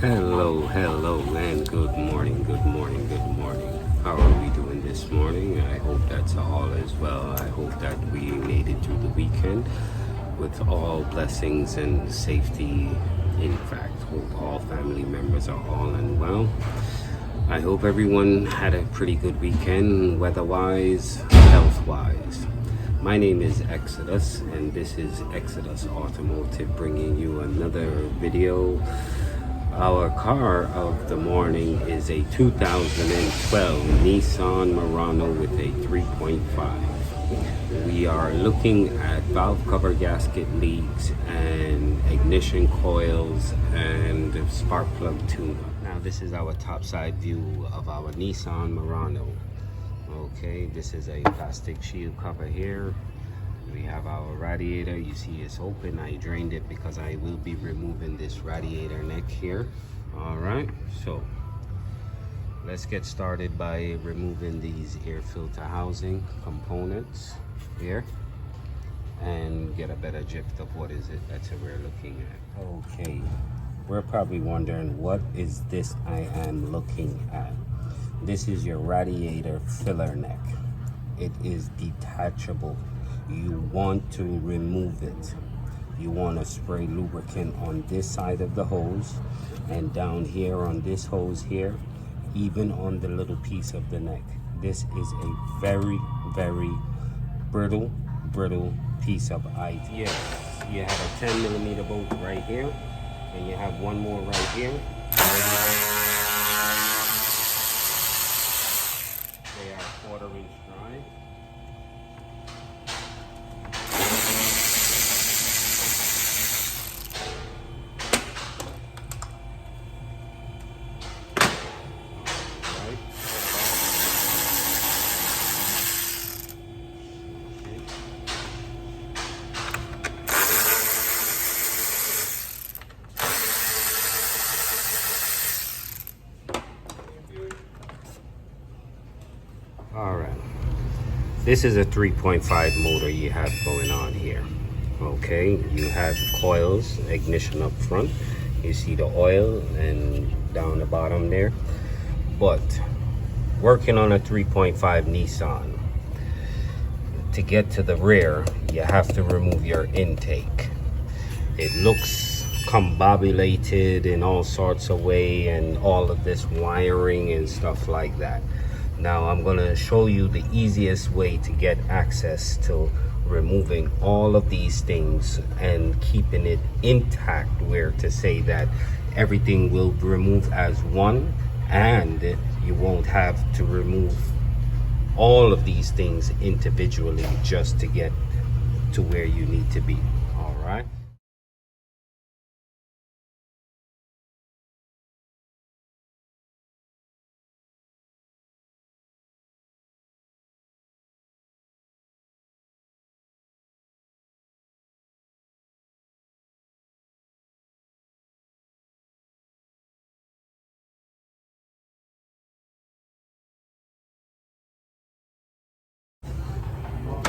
Hello, and good morning. How are we doing this morning? I hope that's all is well. I hope that we made it through the weekend with all blessings and safety. In fact, hope all family members are all and well. I hope everyone had a pretty good weekend, weather-wise, health-wise. My name is Exodus, and this is Exodus Automotive bringing you another video. Our car of the morning is a 2012 Nissan Murano with a 3.5. We are looking at valve cover gasket leaks and ignition coils and spark plug tune-up. Now this is our top side view of our Nissan Murano. Okay, this is a plastic shield cover here. We have our radiator. You see it's open. I drained it because I will be removing this radiator neck here. All right, so let's get started by removing these air filter housing components here and get a better gist of what is it that we're looking at. Okay, we're probably wondering, what is this I am looking at? This is your radiator filler neck. It is detachable. You want to remove it. You want to spray lubricant on this side of the hose and down here on this hose here, even on the little piece of the neck. This is a very brittle piece of ice. Yes, you have a 10mm bolt right here, and you have one more right here. They are 1/4 inch dry. All right, this is a 3.5 motor you have going on here. Okay, you have coils, ignition up front. You see the oil and down the bottom there. But working on a 3.5 Nissan, to get to the rear, you have to remove your intake. It looks combobulated in all sorts of way and all of this wiring and stuff like that. Now I'm going to show you the easiest way to get access to removing all of these things and keeping it intact, where to say that everything will remove as one and you won't have to remove all of these things individually just to get to where you need to be. All right.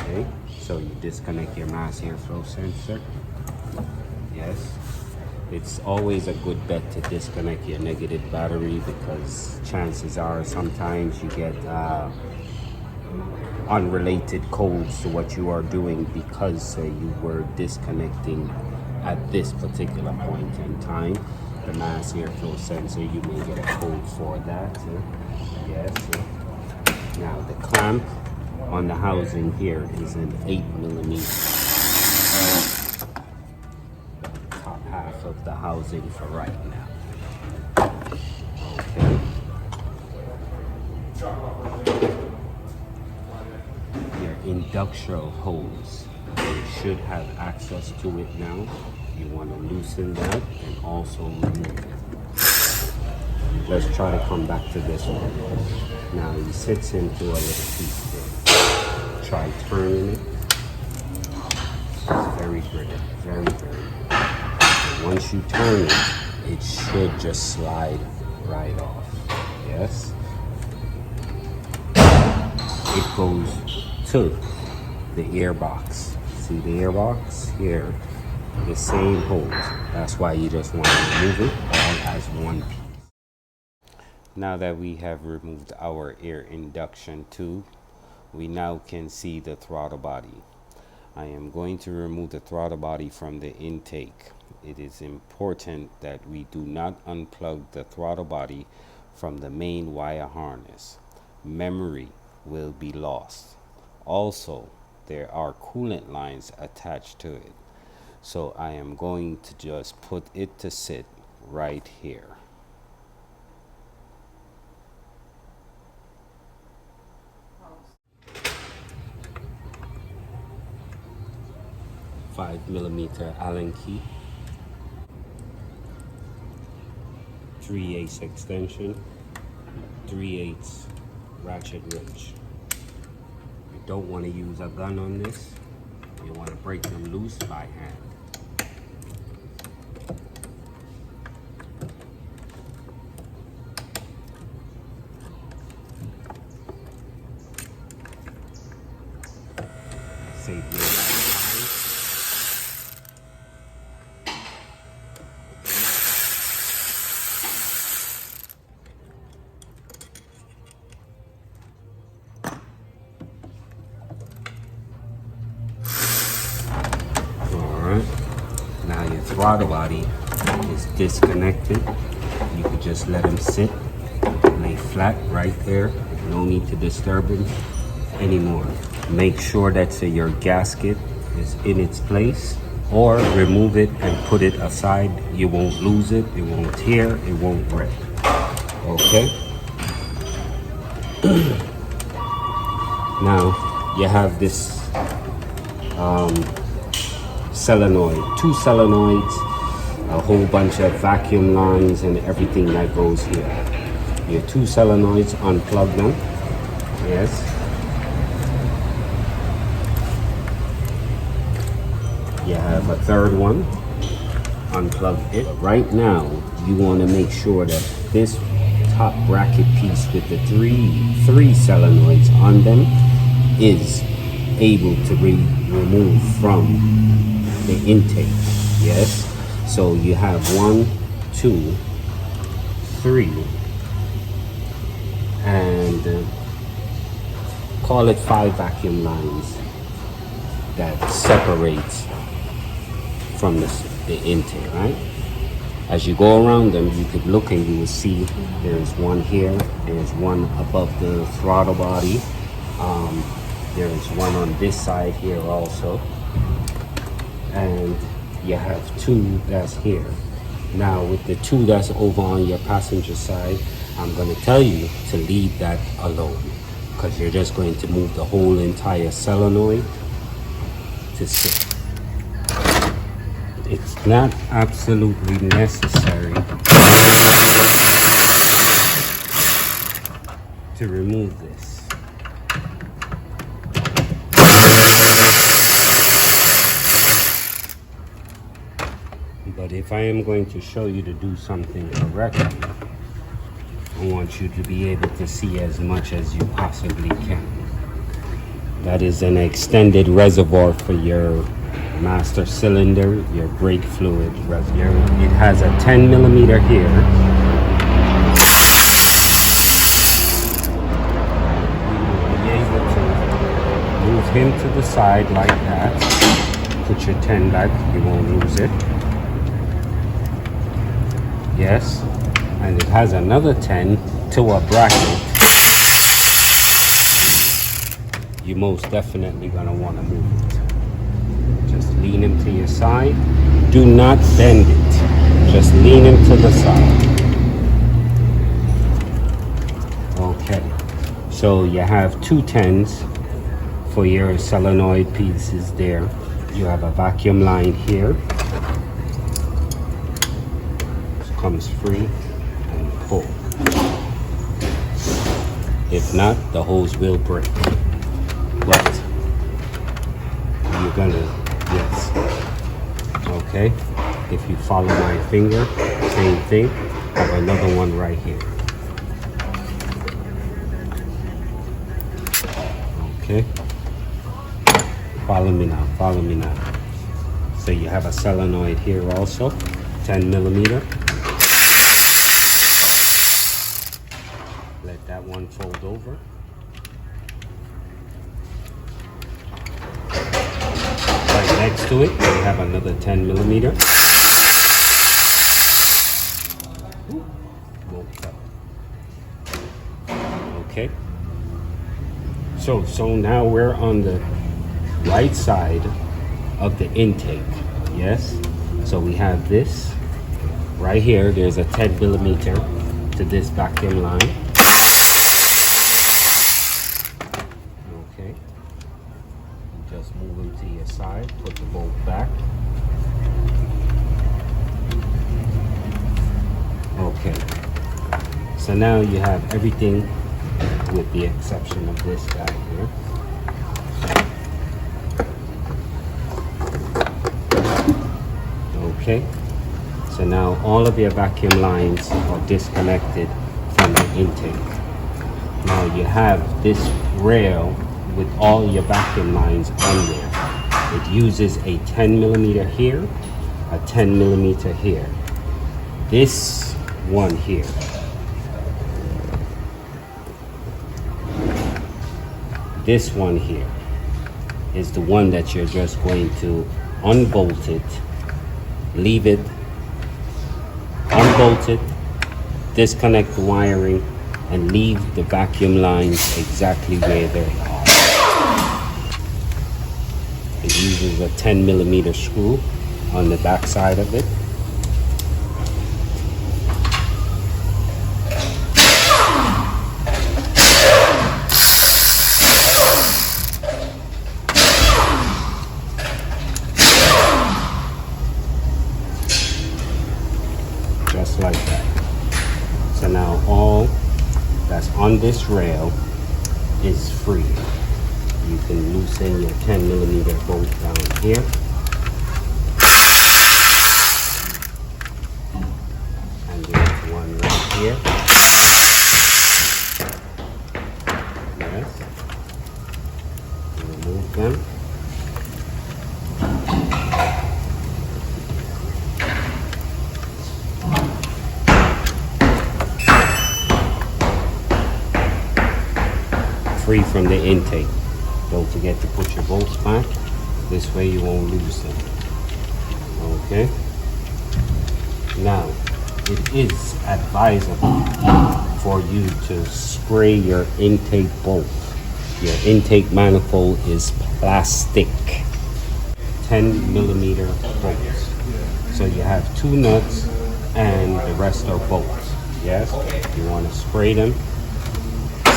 Okay, so you disconnect your mass airflow sensor. Yes, it's always a good bet to disconnect your negative battery, because chances are sometimes you get unrelated codes to what you are doing because you were disconnecting at this particular point in time. The mass airflow sensor, you may get a code for that. Yes. Now the clamp on the housing here is an 8mm. Top half of the housing for right now. Okay. Your induction hose, you should have access to it now. You want to loosen that and also remove it. Let's try to come back to this one. Now he sits into a little piece there. Try turning it. It's very brittle, very brittle. Once you turn it, it should just slide right off. Yes. It goes to the airbox. See the airbox here? The same hose. That's why you just want to remove it. as one piece. Now that we have removed our air induction tube, we now can see the throttle body. I am going to remove the throttle body from the intake. It is important that we do not unplug the throttle body from the main wire harness. Memory will be lost. Also, there are coolant lines attached to it. So I am going to just put it to sit right here. $5mm Allen key, 3/8 extension, 3/8 ratchet wrench. You don't want to use a gun on this. You want to break them loose by hand. Save your life. Now your throttle body is disconnected. You could just let him sit, lay flat right there. No need to disturb him anymore. Make sure that your gasket is in its place, or remove it and put it aside. You won't lose it, it won't tear, it won't rip. Okay? Now you have this solenoid, 2 solenoids, a whole bunch of vacuum lines and everything that goes here. Your 2 solenoids, unplug them. Yes. You have a third one, unplug it. Right now, you want to make sure that this top bracket piece with the three solenoids on them is able to be removed from the intake. Yes, so you have 1, 2, 3, and call it 5 vacuum lines that separates from the intake, right? As you go around them, you could look and you will see there's one here, there's one above the throttle body, there's one on this side here also, and you have 2 that's here. Now with the 2 that's over on your passenger side, I'm going to tell you to leave that alone, because you're just going to move the whole entire solenoid to sit. It's not absolutely necessary to remove this. But if I am going to show you to do something correctly, I want you to be able to see as much as you possibly can. That is an extended reservoir for your master cylinder, your brake fluid reservoir. It has a 10mm here. You will be able to move him to the side like that. Put your 10 back, you won't lose it. Yes, and it has another 10 to a bracket. You're most definitely gonna want to move it. Just lean him to your side. Do not bend it. Just lean him to the side. Okay. So you have 2 10s for your solenoid pieces there. You have a vacuum line here. Comes free and pull. If not, the hose will break. But you're gonna, yes. Okay, if you follow my finger, same thing. I have another one right here. Okay, follow me now, follow me now. So you have a solenoid here also, 10mm. that one fold over. Right next to it, we have another 10 millimeter. Okay. So now we're on the right side of the intake. Yes. So we have this right here. There's a 10 millimeter to this vacuum line. Okay. Just move them to your side. Put the bolt back. Okay. So now you have everything with the exception of this guy here. Okay. So now all of your vacuum lines are disconnected from the intake. Now you have this rail with all your vacuum lines on there. It uses a 10 millimeter here, a 10 millimeter here. This one here. This one here is the one that you're just going to unbolt it, leave it, unbolt it, disconnect the wiring, and leave the vacuum lines exactly where they are. It uses a 10 millimeter screw on the back side of it. Just like that. So now all that's on this rail is free. You can loosen your 10 millimeter bolt down here. And there's one right here. Yes. Remove them. Free from the intake. Don't forget to put your bolts back. This way you won't lose them. Okay. Now, it is advisable for you to spray your intake bolt. Your intake manifold is plastic. 10 millimeter bolts. So you have 2 nuts and the rest are bolts. Yes. You want to spray them.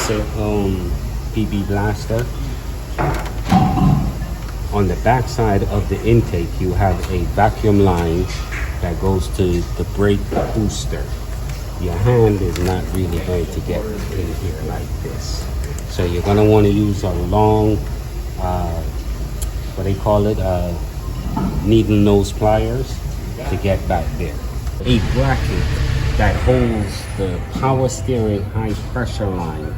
So, PB blaster. On the back side of the intake, you have a vacuum line that goes to the brake booster. Your hand is not really going to get in here like this. So you're going to want to use a long, what they call it, needle nose pliers to get back there. A bracket that holds the power steering high pressure line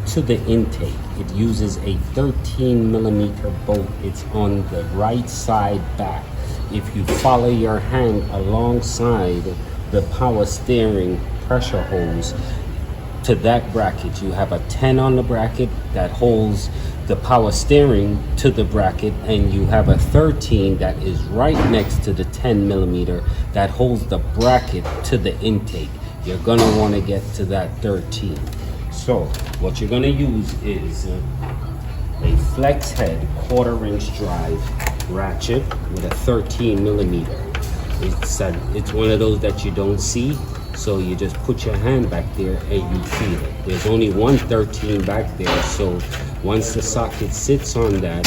to the intake. It uses a 13 millimeter bolt. It's on the right side back. If you follow your hand alongside the power steering pressure hose to that bracket, you have a 10 on the bracket that holds the power steering to the bracket, and you have a 13 that is right next to the 10 millimeter that holds the bracket to the intake. You're gonna want to get to that 13. So what you're going to use is a flex head 1/4 inch drive ratchet with a 13 millimeter. It's one of those that you don't see, so you just put your hand back there and you feel it. There's only one 13 back there, so once the socket sits on that,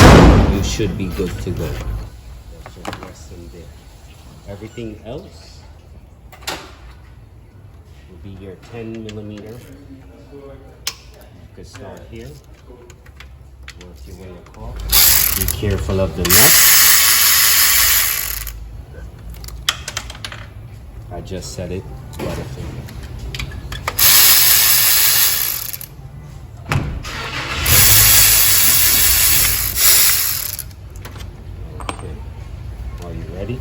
you should be good to go. That's just resting there. Everything else will be your 10 millimeter. You can start here, work your way across. Be careful of the nut. I just set it butterfinger. Okay, are you ready?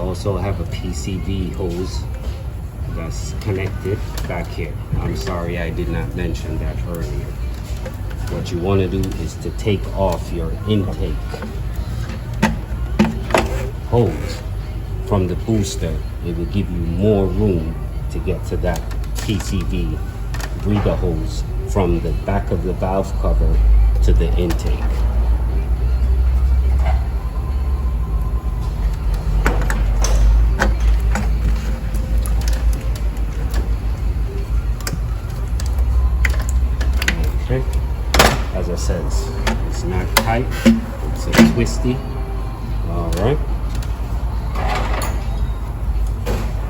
also have a PCV hose that's connected back here. I'm sorry I did not mention that earlier. What you want to do is to take off your intake hose from the booster. It will give you more room to get to that PCV breather hose from the back of the valve cover to the intake. Okay, as I said, it's not tight, it's a twisty. All right.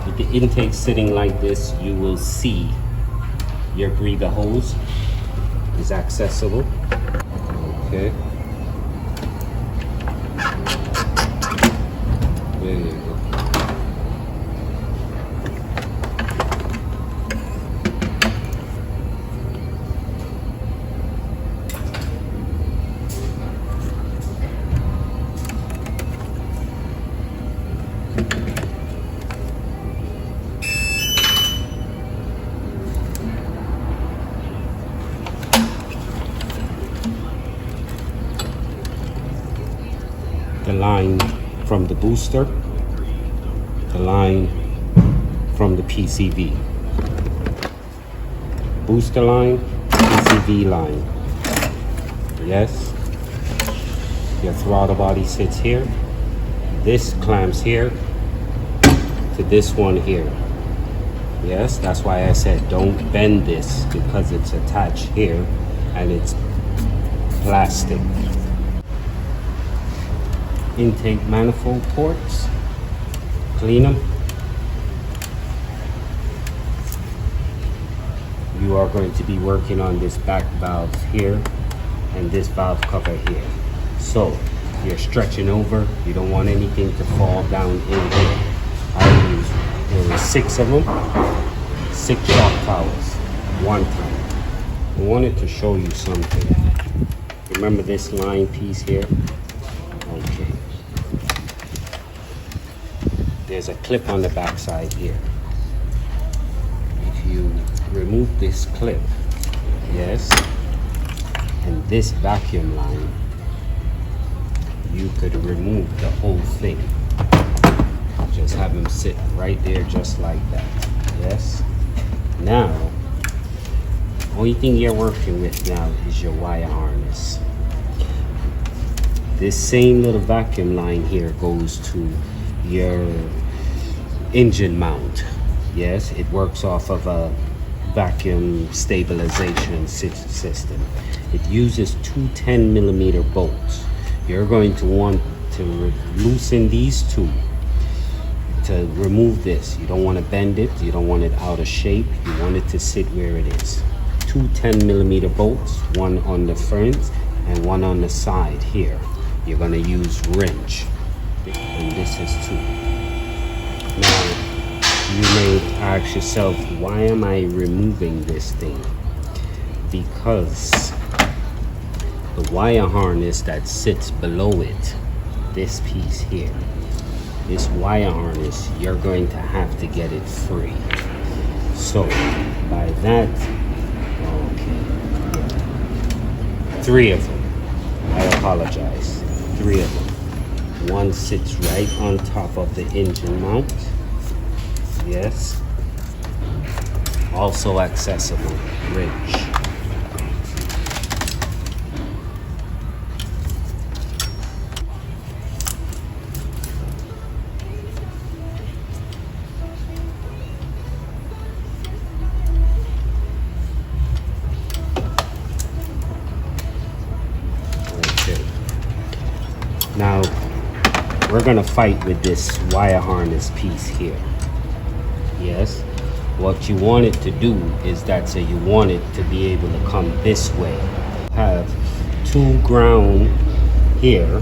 With the intake sitting like this, you will see your breather hose is accessible. Okay. There you go. The line from the booster, the line from the PCV. Booster line, PCV line. Yes. Your throttle body sits here. This clamps here to this one here. Yes, that's why I said don't bend this, because it's attached here and it's plastic. Intake manifold ports, clean them. You are going to be working on this back valve here and this valve cover here. So you're stretching over, you don't want anything to fall down in here. I use, there were 6 of them, 6 chalk towels, one time. I wanted to show you something. Remember this line piece here? Okay. There's a clip on the back side here. If you remove this clip, yes, and this vacuum line, you could remove the whole thing. Just have them sit right there just like that. Yes. Now, only thing you're working with now is your wire harness. This same little vacuum line here goes to your engine mount. Yes, it works off of a vacuum stabilization system. It uses 2 10mm bolts. You're going to want to loosen these 2 to remove this. You don't want to bend it, you don't want it out of shape, you want it to sit where it is. 2 10mm bolts, one on the front and one on the side here. You're going to use wrench, and this is 2. Now you may ask yourself, why am I removing this thing? Because the wire harness that sits below it, this piece here, this wire harness, you're going to have to get it free. So by that, okay, 3 of them, I apologize, 3 of them. One sits right on top of the engine mount. Yes. Also accessible wrench. Okay. Now we're gonna fight with this wire harness piece here. Yes, what you want it to do is that, so you want it to be able to come this way. Have 2 ground here.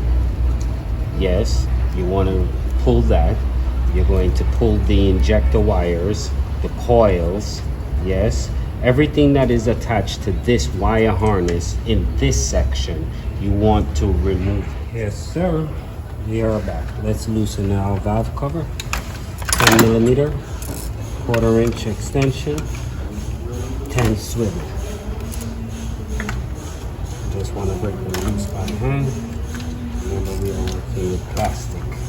Yes, you want to pull that. You're going to pull the injector wires, the coils. Yes, everything that is attached to this wire harness in this section, you want to remove. Yes, sir. We are back. Let's loosen our valve cover. 10 millimeter, quarter-inch extension, 10 swivel. Just want to break them loose by hand. Remember, we are working with plastic.